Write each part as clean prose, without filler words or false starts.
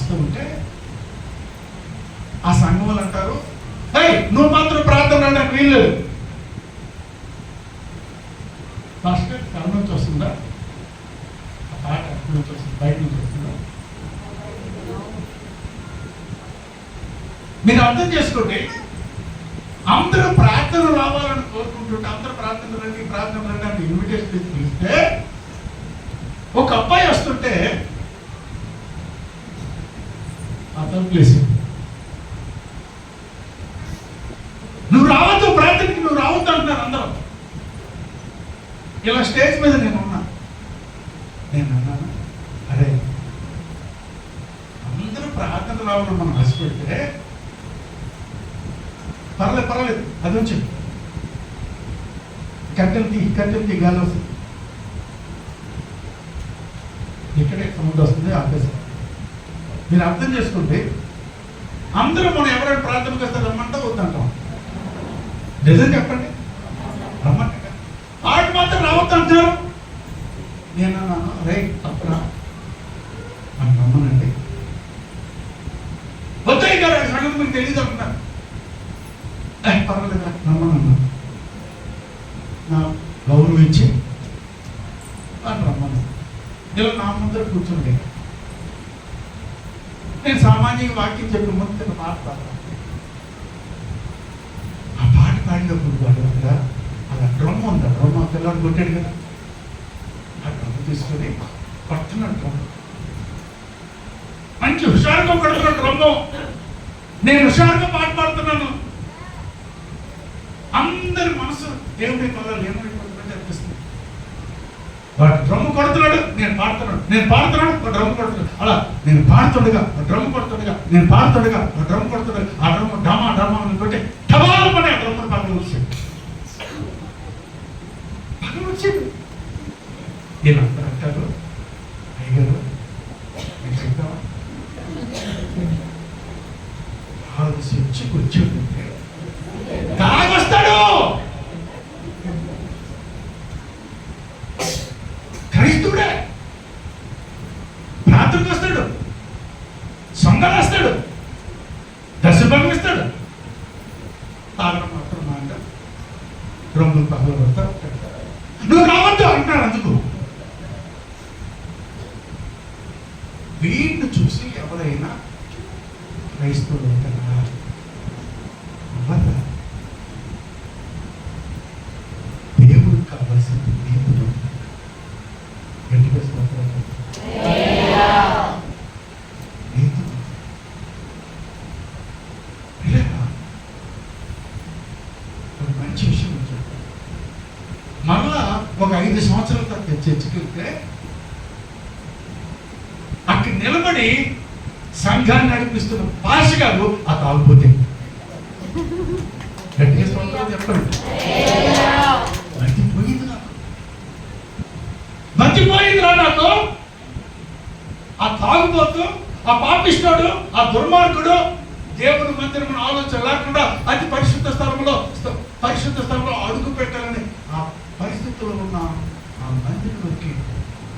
వస్తూ ఉంటే ఆ సంఘం వాళ్ళు అంటారు, నువ్వు మాత్రం ప్రార్థన అనడానికి వీల్లేదు. ఫస్ట్ కళ్ళ నుంచి వస్తుందా ఆ పాట, అక్కడి నుంచి వస్తుంది, బయట నుంచి వస్తుందా? మీరు అర్థం చేసుకోండి. అందరూ ప్రార్థన రావాలని కోరుకుంటుంటే, అందరూ ప్రార్థన రండి అని ఇన్విటేషన్ పిలిస్తే, ఒక అబ్బాయి వస్తుంటే అతను ప్లేస్ నువ్వు రావద్దు, ప్రార్థనకి నువ్వు రావద్దు అంటున్నారు అందరూ. ఇలా స్టేజ్ మీద నేను అన్నాను, అరే అందరూ ప్రార్థన రావాలని మనం ఆశపెడితే పర్లేదు అది వచ్చింది, కట్టెలు తీ గాలి వస్తుంది, ఇక్కడే సముద్రం వస్తుంది, ఆపేసి. మీరు అర్థం చేసుకుంటే అందరూ మనం ఎవరైనా ప్రార్థనకు వస్తే రమ్మంటే వద్దంటాం. నిజం చెప్పండి, రమ్మంట వాడు మాత్రం రావద్దు అంటారు. నేను అన్నాను, రైట్ తప్పరా అని రమ్మనండి. వద్దాయి గారు సంగతి మీకు తెలియదు అంటున్నారు. పర్వాలేదా రమ్మనన్నా, నా గౌరవించి అని రమ్మను. ఇలా నా ముందర కూర్చుండే నేను సామాన్యంగా వాక్యం చెప్పిన ముందు పాట ఆ పాట పాడినప్పుడు వాడు అక్కడ అలా డ్రమ్ ఉంది, ఆ డ్రమ్ ఆ పిల్లడు కొట్టాడు కదా, ఆ డ్రమ్ తీసుకొని కొడుతున్నాడు. డ్రమ్ మంచి హుషారుగా కొడుతున్నాడు డ్రమ్ము. నేను హుషారుగా పాట పాడుతున్నాను. అందరి మనసు దేవుడి పదాలు ఏమైపోతుందని అనిపిస్తుంది. వాడు డ్రమ్ము కొడుతున్నాడు, నేను పాడుతున్నాడు, డ్రమ్ము కొడుతున్నాడు. అలా నేను పాడుతుండగా డ్రమ్ము కొడుతుండగా, నేను పాడుతుండగా డ్రమ్ము కొడుతుండగా, ఆ డ్రమ్ము డమా అని కొట్టి టవాలు పడి ఆ డ్రమ్మును పక్కన వచ్చాడు. ఈయన అందరూ అంటారు, అయ్యారు నేను చెప్తావా వచ్చి కూర్చోండి, తాగొస్తాడు, క్రైస్తుడే, ప్రార్థనకు వస్తాడు, సొంగలు వస్తాడు, దశభంగం ఇస్తాడు. తాగడం మాత్రం మాట రొమ్ములు పగలు పడతారు. నువ్వు రావద్దు అంటున్నాడు. అందుకు వీడిని చూసి ఎవరైనా క్రైస్తవులు అవుతారా? దేవుడికి కావాల్సింది దేవుడు. మంచి విషయం మరలా ఒక 5 సంవత్సరాల తర్వాత చర్చికి వెళ్తే అక్కడ నిలబడి సంఘాన్ని నడిపిస్తున్న పాష గారు ఆ తాగుపోతే చెప్పండి, మర్చిపోయిందిరా నాకు. ఆ తాగుబోతు, ఆ పాపిస్తాడు, ఆ దుర్మార్గుడు దేవుని మందిరం ఆలోచన లేకుండా అతి పరిశుద్ధ స్థలంలో అడుగు పెట్టాలని ఆ పరిస్థితుల్లో ఉన్న ఆ మందిరంలోకి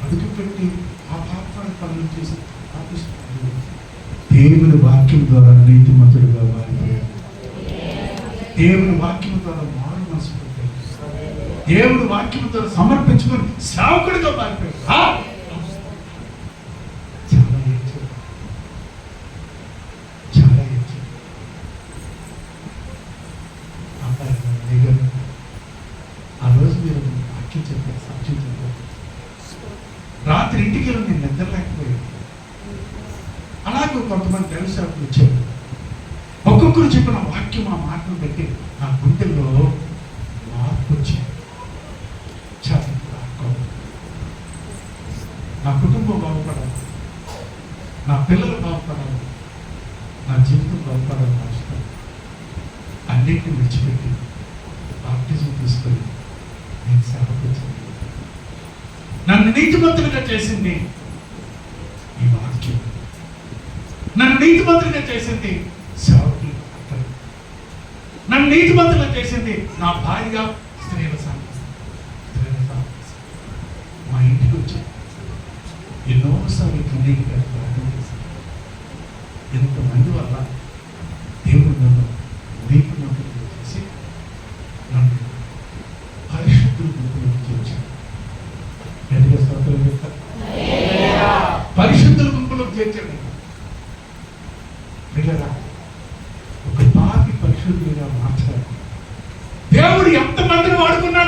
అడుగుపెట్టి ఆ పాపాన్ని పనులు చేసి పాపిస్తాడు. దేవుని వాక్యం ద్వారా నీతిమంతుడుగా మారిపోయాడు. దేవుని వాక్యం ద్వారా మారు మనసు పెట్టాడు. దేవుని వాక్యం ద్వారా సమర్పించుకొని సేవకుడిగా మారిపోయాడు. చాలా ఏడ్చాడు. ఆ రోజు మీరు వాక్యం చెప్పారు, సాక్ష్యం చెప్పారు. రాత్రి ఇంటికి వెళ్ళి నేను నిద్రలేకపోయాను. అలాగే కొంతమంది దైవ సేవకులు వచ్చారు. ఒక్కొక్కరు చెప్పిన వాక్యం ఆ మాటలు పెట్టి నా గుండెల్లో మార్పు వచ్చాయి. నా కుటుంబం బాగుపడాలి, నా పిల్లలు బాగుపడాలి, నా జీవితం బాగుపడాలి. రాష్ట్రం అన్నింటినీ విడిచిపెట్టి బాప్టిజం తీసుకొని నేను సేవకు వచ్చాను. నన్ను నీతిమంతులుగా చేసింది ఈ వాక్యం. నన్ను నీతిమంతులుగా చేసింది సేవకులు. నన్ను నీతిమంతులుగా చేసింది నా భార్య, స్త్రీల సంఘం. మా ఇంటికి వచ్చి ఎన్నోసార్లు కన్నీటి ప్రార్థన చేశాను. మందిని వాడుకున్నాడు.